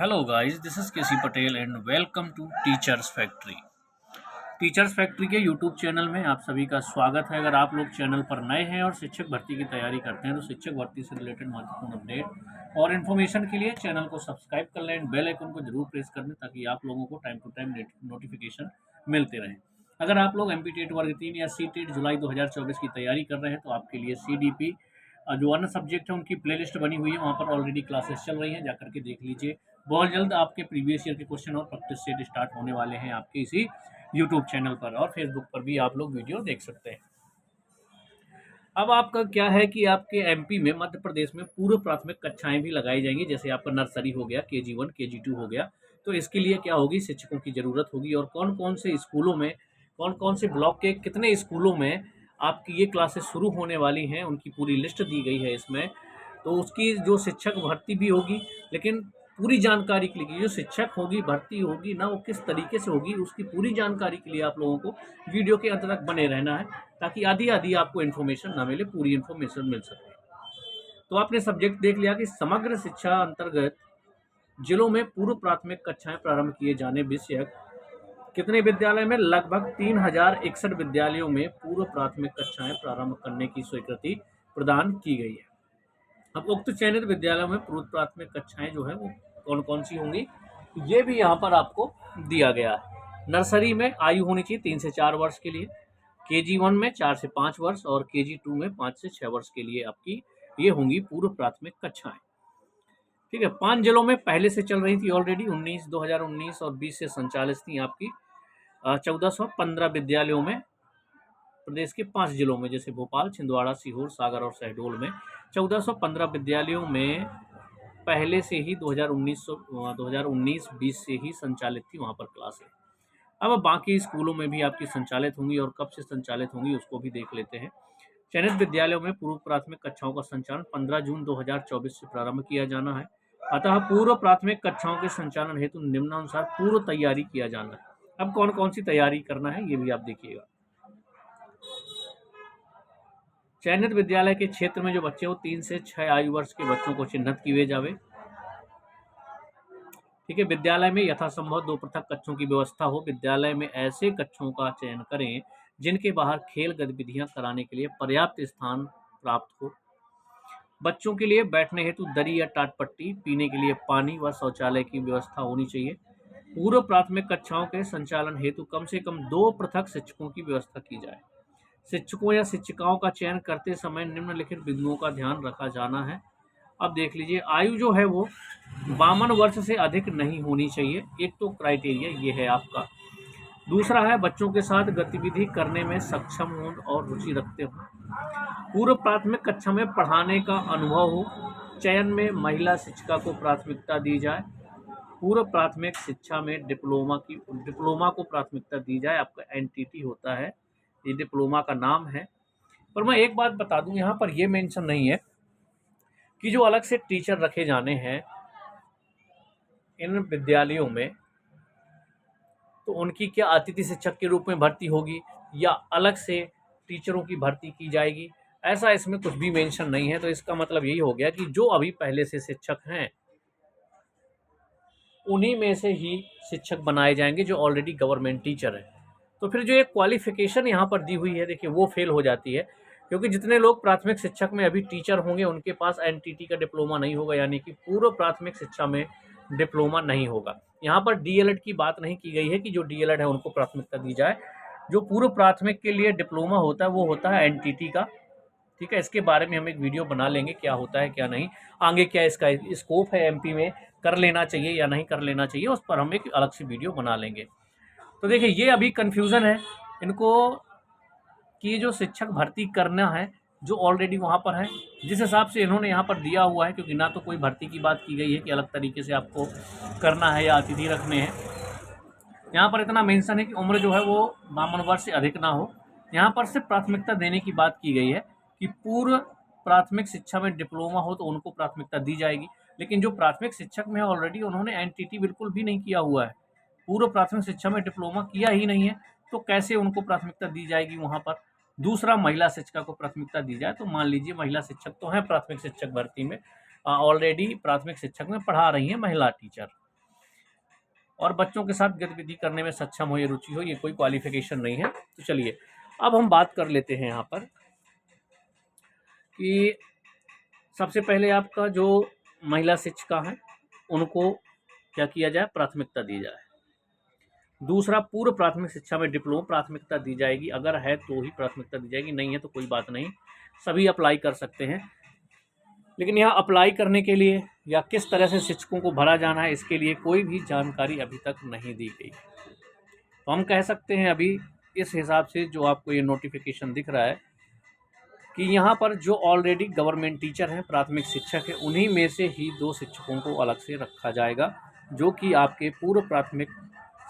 Hello guys, this is KC Patel and welcome to Teachers Factory। Teachers factory के YouTube channel में आप सभी का स्वागत है। अगर आप लोग चैनल पर नए हैं और शिक्षक भर्ती की तैयारी करते हैं तो शिक्षक भर्ती से रिलेटेड महत्वपूर्ण अपडेट और इन्फॉर्मेशन के लिए चैनल को सब्सक्राइब कर लें, बेल आइकन को जरूर प्रेस कर दें ताकि आप लोगों को टाइम टू टाइम नोटिफिकेशन मिलते रहें। अगर आप लोग MP टेट वर्ग 3 या C टेट जुलाई 2024 की तैयारी कर रहे हैं तो आपके लिए CDP जो अन्य सब्जेक्ट है उनकी प्लेलिस्ट बनी हुई है, वहाँ पर ऑलरेडी क्लासेस चल रही हैं, जाकर के देख लीजिए। बहुत जल्द आपके प्रीवियस ईयर के क्वेश्चन और प्रैक्टिस सेट स्टार्ट होने वाले हैं आपके इसी यूट्यूब चैनल पर, और फेसबुक पर भी आप लोग वीडियो देख सकते हैं। अब आपका क्या है कि आपके MP में मध्य प्रदेश में पूर्व प्राथमिक कक्षाएं भी लगाई जाएंगी, जैसे आपका नर्सरी हो गया, KG1 KG2 हो गया। तो इसके लिए क्या होगी, शिक्षकों की ज़रूरत होगी और कौन कौन से स्कूलों में, कौन कौन से ब्लॉक के कितने स्कूलों में आपकी ये क्लासेस शुरू होने वाली हैं, उनकी पूरी लिस्ट दी गई है इसमें। तो उसकी जो शिक्षक भर्ती भी होगी, लेकिन पूरी जानकारी के लिए जो शिक्षक होगी, भर्ती होगी ना, वो किस तरीके से होगी, उसकी पूरी जानकारी के लिए आप लोगों को वीडियो के अंत तक बने रहना है ताकि आधी आधी आपको इन्फॉर्मेशन ना मिले, पूरी इन्फॉर्मेशन मिल सके। तो आपने सब्जेक्ट देख लिया कि समग्र शिक्षा अंतर्गत जिलों में पूर्व प्राथमिक कक्षाएं प्रारंभ किए जाने विषयक कितने विद्यालय में, लगभग 3061 विद्यालयों में पूर्व प्राथमिक कक्षाएं प्रारंभ करने की स्वीकृति प्रदान की गई है। अब उक्त चयनित विद्यालयों में पूर्व प्राथमिक कक्षाएं जो है वो कौन कौन सी होंगी, ये भी यहाँ पर आपको दिया गया है। नर्सरी में आयु होनी चाहिए 3 से 4 वर्ष के लिए, KG1 में 4 से 5 वर्ष और KG2 में 5 से 6 वर्ष के लिए आपकी ये होंगी पूर्व प्राथमिक कक्षाएं। ठीक है, 5 जिलों में पहले से चल रही थी ऑलरेडी, 2019 और 20 से संचालित थी आपकी 1415 विद्यालयों में, प्रदेश के 5 जिलों में, जैसे भोपाल, छिंदवाड़ा, सीहोर, सागर और शहडोल में 1415 विद्यालयों में पहले से ही 2019-20 से ही संचालित थी वहाँ पर क्लासें। अब बाकी स्कूलों में भी आपकी संचालित होंगी और कब से संचालित होंगी उसको भी देख लेते हैं। चयनित विद्यालयों में पूर्व प्राथमिक कक्षाओं का संचालन 15 जून 2024 से प्रारंभ किया जाना है। अतः पूर्व प्राथमिक कक्षाओं के संचालन हेतु निम्नानुसार पूर्व तैयारी किया जाना है। अब कौन कौन सी तैयारी करना है ये भी आप देखिएगा। चयनित विद्यालय के क्षेत्र में जो बच्चे हो 3 से 6 आयु वर्ष के बच्चों को चिन्हित किए जावे। ठीक है, विद्यालय में यथासंभव 2 पृथक कक्षों की व्यवस्था हो। विद्यालय में ऐसे कक्षों का चयन करें जिनके बाहर खेल गतिविधियां कराने के लिए पर्याप्त स्थान प्राप्त हो। बच्चों के लिए बैठने हेतु दरी या टाटपट्टी, पीने के लिए पानी व शौचालय की व्यवस्था होनी चाहिए। पूर्व प्राथमिक कक्षाओं के संचालन हेतु कम से कम 2 पृथक शिक्षकों की व्यवस्था की जाए। शिक्षकों या शिक्षिकाओं का चयन करते समय निम्नलिखित बिंदुओं का ध्यान रखा जाना है। अब देख लीजिए, आयु जो है वो 52 वर्ष से अधिक नहीं होनी चाहिए, एक तो क्राइटेरिया ये है आपका। दूसरा है बच्चों के साथ गतिविधि करने में सक्षम हो और रुचि रखते हो। पूर्व प्राथमिक कक्षा में पढ़ाने का अनुभव हो। चयन में महिला शिक्षिका को प्राथमिकता दी जाए। पूर्व प्राथमिक शिक्षा में डिप्लोमा को प्राथमिकता दी जाए। आपका NTT होता है, ये डिप्लोमा का नाम है। पर मैं एक बात बता दूं, यहाँ पर ये मेंशन नहीं है कि जो अलग से टीचर रखे जाने हैं इन विद्यालयों में, तो उनकी क्या अतिथि शिक्षक के रूप में भर्ती होगी या अलग से टीचरों की भर्ती की जाएगी, ऐसा इसमें कुछ भी मेंशन नहीं है। तो इसका मतलब यही हो गया कि जो अभी पहले से शिक्षक हैं उन्हीं में से ही शिक्षक बनाए जाएंगे जो ऑलरेडी गवर्नमेंट टीचर है। तो फिर जो एक क्वालिफिकेशन यहाँ पर दी हुई है, देखिए वो फेल हो जाती है, क्योंकि जितने लोग प्राथमिक शिक्षक में अभी टीचर होंगे उनके पास NTT का डिप्लोमा नहीं होगा, यानी कि पूर्व प्राथमिक शिक्षा में डिप्लोमा नहीं होगा। यहाँ पर DLED की बात नहीं की गई है कि जो DLED है उनको प्राथमिकता दी जाए। जो पूर्व प्राथमिक के लिए डिप्लोमा होता है वो होता है NTT का। ठीक है, इसके बारे में हम एक वीडियो बना लेंगे, क्या होता है क्या नहीं, आगे क्या इसका स्कोप है, MP में कर लेना चाहिए या नहीं कर लेना चाहिए, उस पर हम एक अलग से वीडियो बना लेंगे। तो देखिए, ये अभी कन्फ्यूज़न है इनको कि जो शिक्षक भर्ती करना है जो ऑलरेडी वहाँ पर है, जिस हिसाब से इन्होंने यहाँ पर दिया हुआ है, क्योंकि ना तो कोई भर्ती की बात की गई है कि अलग तरीके से आपको करना है या अतिथि रखने हैं। यहाँ पर इतना मेंशन है कि उम्र जो है वो 52 वर्ष से अधिक ना हो। यहाँ पर सिर्फ प्राथमिकता देने की बात की गई है कि पूर्व प्राथमिक शिक्षा में डिप्लोमा हो तो उनको प्राथमिकता दी जाएगी, लेकिन जो प्राथमिक शिक्षक में ऑलरेडी उन्होंने NTT बिल्कुल भी नहीं किया हुआ है, पूर्व प्राथमिक शिक्षा में डिप्लोमा किया ही नहीं है, तो कैसे उनको प्राथमिकता दी जाएगी वहाँ पर। दूसरा, महिला शिक्षिका को प्राथमिकता दी जाए, तो मान लीजिए महिला शिक्षक तो हैं प्राथमिक शिक्षक भर्ती में, ऑलरेडी प्राथमिक शिक्षक में पढ़ा रही हैं महिला टीचर, और बच्चों के साथ गतिविधि करने में सक्षम हो, ये रुचि हो, ये कोई क्वालिफिकेशन नहीं है। तो चलिए अब हम बात कर लेते हैं यहाँ पर कि सबसे पहले आपका जो महिला शिक्षिका हैं उनको क्या किया जाए, प्राथमिकता दी जाए। दूसरा, पूर्व प्राथमिक शिक्षा में डिप्लोमा प्राथमिकता दी जाएगी, अगर है तो ही प्राथमिकता दी जाएगी, नहीं है तो कोई बात नहीं, सभी अप्लाई कर सकते हैं। लेकिन यहाँ अप्लाई करने के लिए या किस तरह से शिक्षकों को भरा जाना है, इसके लिए कोई भी जानकारी अभी तक नहीं दी गई। तो हम कह सकते हैं अभी इस हिसाब से जो आपको ये नोटिफिकेशन दिख रहा है कि यहाँ पर जो ऑलरेडी गवर्नमेंट टीचर हैं, प्राथमिक शिक्षक हैं, उन्हीं में से ही 2 शिक्षकों को अलग से रखा जाएगा, जो कि आपके पूर्व प्राथमिक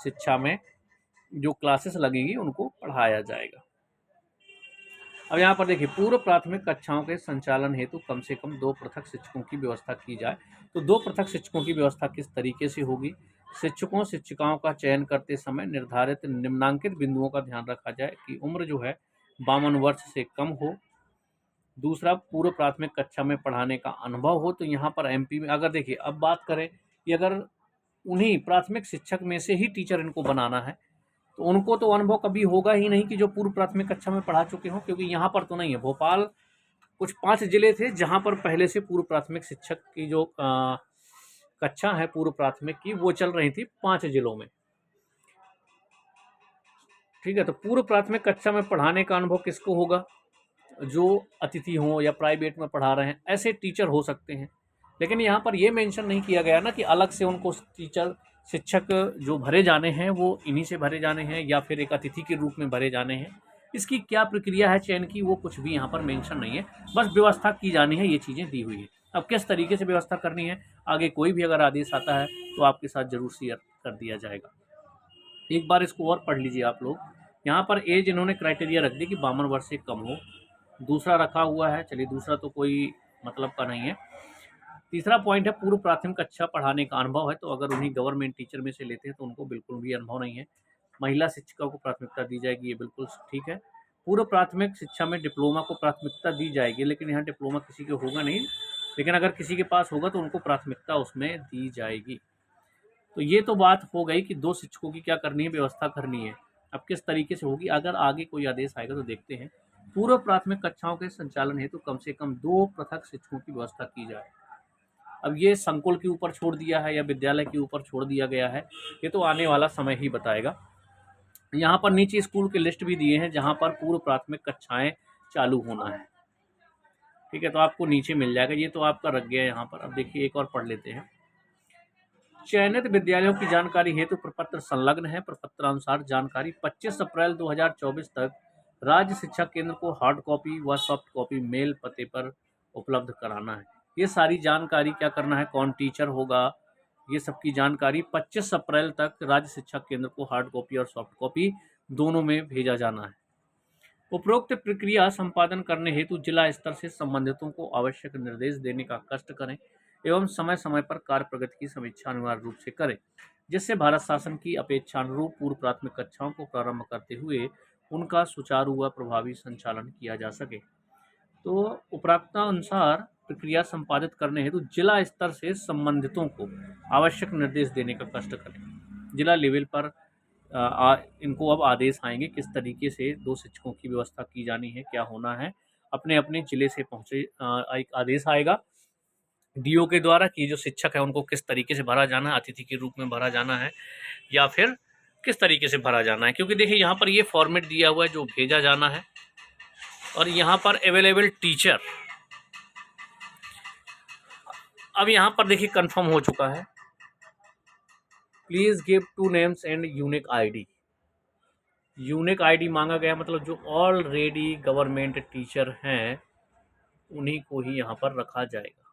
शिक्षा में जो क्लासेस लगेगी उनको पढ़ाया जाएगा। अब यहाँ पर देखिए, पूर्व प्राथमिक कक्षाओं के संचालन हेतु कम से कम 2 पृथक शिक्षकों की व्यवस्था की जाए। तो 2 पृथक शिक्षकों की व्यवस्था किस तरीके से होगी? शिक्षकों शिक्षिकाओं का चयन करते समय निर्धारित निम्नांकित बिंदुओं का ध्यान रखा जाए कि उम्र जो है 52 वर्ष से कम हो। दूसरा, पूर्व प्राथमिक कक्षा में पढ़ाने का अनुभव हो। तो यहाँ पर एमपी में अगर देखिए, अब बात करें कि अगर उन्हीं प्राथमिक शिक्षक में से ही टीचर इनको बनाना है तो उनको तो अनुभव कभी होगा ही नहीं कि जो पूर्व प्राथमिक कक्षा में पढ़ा चुके हों, क्योंकि यहाँ पर तो नहीं है। भोपाल कुछ 5 जिले थे जहाँ पर पहले से पूर्व प्राथमिक शिक्षक की जो कक्षा है पूर्व प्राथमिक की, वो चल रही थी 5 जिलों में। ठीक है, तो पूर्व प्राथमिक कक्षा में पढ़ाने का अनुभव किसको होगा? जो अतिथि हों या प्राइवेट में पढ़ा रहे हैं, ऐसे टीचर हो सकते हैं। लेकिन यहाँ पर ये मेंशन नहीं किया गया ना कि अलग से उनको टीचर शिक्षक जो भरे जाने हैं वो इन्हीं से भरे जाने हैं या फिर एक अतिथि के रूप में भरे जाने हैं। इसकी क्या प्रक्रिया है चयन की, वो कुछ भी यहाँ पर मेंशन नहीं है, बस व्यवस्था की जानी है, ये चीज़ें दी हुई है। अब किस तरीके से व्यवस्था करनी है, आगे कोई भी अगर आदेश आता है तो आपके साथ ज़रूर शेयर कर दिया जाएगा। एक बार इसको और पढ़ लीजिए आप लोग। यहाँ पर एज इन्होंने क्राइटेरिया रख दिया कि 52 वर्ष से कम हो। दूसरा रखा हुआ है, चलिए दूसरा तो कोई मतलब का नहीं है। तीसरा पॉइंट है, पूर्व प्राथमिक कक्षा पढ़ाने का अनुभव है। तो अगर उन्हीं गवर्नमेंट टीचर में से लेते हैं तो उनको बिल्कुल भी अनुभव नहीं है। महिला शिक्षिका को प्राथमिकता दी जाएगी, ये बिल्कुल ठीक है। पूर्व प्राथमिक शिक्षा में डिप्लोमा को प्राथमिकता दी जाएगी, लेकिन यहाँ डिप्लोमा किसी को होगा नहीं, लेकिन अगर किसी के पास होगा तो उनको प्राथमिकता उसमें दी जाएगी। तो ये तो बात हो गई कि 2 शिक्षकों की क्या करनी है, व्यवस्था करनी है। अब किस तरीके से होगी, अगर आगे कोई आदेश आएगा तो देखते हैं। पूर्व प्राथमिक कक्षाओं के संचालन हेतु कम से कम 2 पृथक शिक्षकों की व्यवस्था की जाए। अब ये संकुल के ऊपर छोड़ दिया है या विद्यालय के ऊपर छोड़ दिया गया है, ये तो आने वाला समय ही बताएगा। यहाँ पर नीचे स्कूल के लिस्ट भी दिए हैं जहाँ पर पूर्व प्राथमिक कक्षाएं चालू होना है। ठीक है, तो आपको नीचे मिल जाएगा, ये तो आपका रख गया यहाँ पर। अब देखिए एक और पढ़ लेते हैं। चयनित विद्यालयों की जानकारी हेतु प्रपत्र संलग्न है। प्रपत्रानुसार जानकारी 25 अप्रैल 2024 तक राज्य शिक्षा केंद्र को हार्ड कॉपी व सॉफ्ट कॉपी मेल पते पर उपलब्ध कराना है। ये सारी जानकारी क्या करना है, कौन टीचर होगा, ये सब की जानकारी 25 अप्रैल तक राज्य शिक्षा केंद्र को हार्ड कॉपी और सॉफ्ट कॉपी दोनों में भेजा जाना है। उपरोक्त प्रक्रिया संपादन करने हेतु जिला स्तर से संबंधितों को आवश्यक निर्देश देने का कष्ट करें एवं समय समय पर कार्य प्रगति की समीक्षा अनिवार्य रूप से करें, जिससे भारत शासन की अपेक्षानुरूप पूर्व प्राथमिक कक्षाओं को प्रारंभ करते हुए उनका सुचारू व प्रभावी संचालन किया जा सके। तो उपरोक्तानुसार प्रक्रिया संपादित करने हेतु जिला स्तर से संबंधितों को आवश्यक निर्देश देने का कष्ट करें। जिला लेवल पर इनको अब आदेश आएंगे किस तरीके से 2 शिक्षकों की व्यवस्था की जानी है, क्या होना है। अपने अपने जिले से पहुँचे एक आदेश आएगा डीओ के द्वारा कि जो शिक्षक है उनको किस तरीके से भरा जाना है, अतिथि के रूप में भरा जाना है या फिर किस तरीके से भरा जाना है। क्योंकि देखिए यहाँ पर ये फॉर्मेट दिया हुआ है जो भेजा जाना है और यहाँ पर अवेलेबल टीचर, अब यहाँ पर देखिए कंफर्म हो चुका है। Please give 2 names and unique ID. Unique ID मांगा गया, मतलब जो ऑलरेडी गवर्नमेंट टीचर हैं उन्हीं को ही यहाँ पर रखा जाएगा।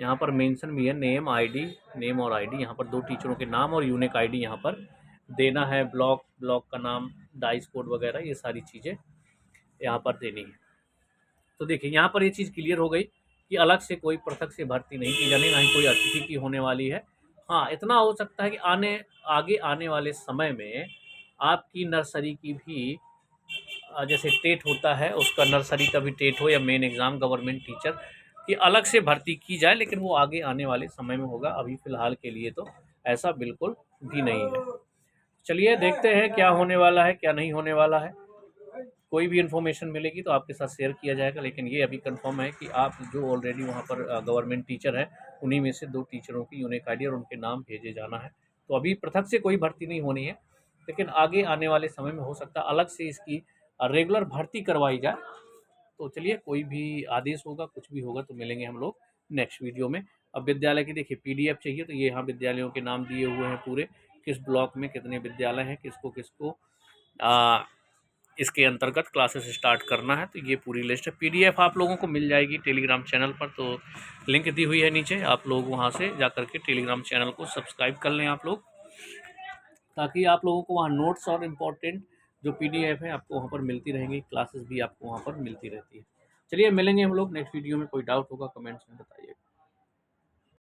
यहाँ पर मेंशन भी है नेम आईडी, नेम और आईडी, यहाँ पर 2 टीचरों के नाम और यूनिक आईडी यहाँ पर देना है। ब्लॉक का नाम, डाइस कोड वगैरह ये सारी चीज़ें यहाँ पर देनी है। तो देखिए यहाँ पर ये चीज़ क्लियर हो गई कि अलग से कोई पृथक से भर्ती नहीं की जानी, ना ही कोई अतिथि की होने वाली है। हाँ, इतना हो सकता है कि आगे आने वाले समय में आपकी नर्सरी की भी जैसे टेट होता है उसका नर्सरी का भी टेट हो या मेन एग्ज़ाम गवर्नमेंट टीचर की अलग से भर्ती की जाए, लेकिन वो आगे आने वाले समय में होगा। अभी फ़िलहाल के लिए तो ऐसा बिल्कुल भी नहीं है। चलिए देखते हैं क्या होने वाला है, क्या नहीं होने वाला है। कोई भी इन्फॉर्मेशन मिलेगी तो आपके साथ शेयर किया जाएगा, लेकिन ये अभी कंफर्म है कि आप जो ऑलरेडी वहाँ पर गवर्नमेंट टीचर है, उन्हीं में से 2 टीचरों की यूनिक आईडी और उनके नाम भेजे जाना है। तो अभी पृथक से कोई भर्ती नहीं होनी है, लेकिन आगे आने वाले समय में हो सकता है अलग से इसकी रेगुलर भर्ती करवाई जाए। तो चलिए कोई भी आदेश होगा, कुछ भी होगा तो मिलेंगे हम लोग नेक्स्ट वीडियो में। अब विद्यालय की देखिए पीडीएफ चाहिए तो ये यहाँ विद्यालयों के नाम दिए हुए हैं पूरे, किस ब्लॉक में कितने विद्यालय हैं, किसको किसको इसके अंतर्गत क्लासेस स्टार्ट करना है। तो ये पूरी लिस्ट है, पीडीएफ आप लोगों को मिल जाएगी टेलीग्राम चैनल पर। तो लिंक दी हुई है नीचे, आप लोग वहाँ से जा करके टेलीग्राम चैनल को सब्सक्राइब कर लें आप लोग, ताकि आप लोगों को वहाँ नोट्स और इम्पोर्टेंट जो पीडीएफ है आपको वहाँ पर मिलती रहेंगी, क्लासेस भी आपको वहाँ पर मिलती रहती है। चलिए मिलेंगे हम लोग नेक्स्ट वीडियो में, कोई डाउट होगा कमेंट्स में बताइए।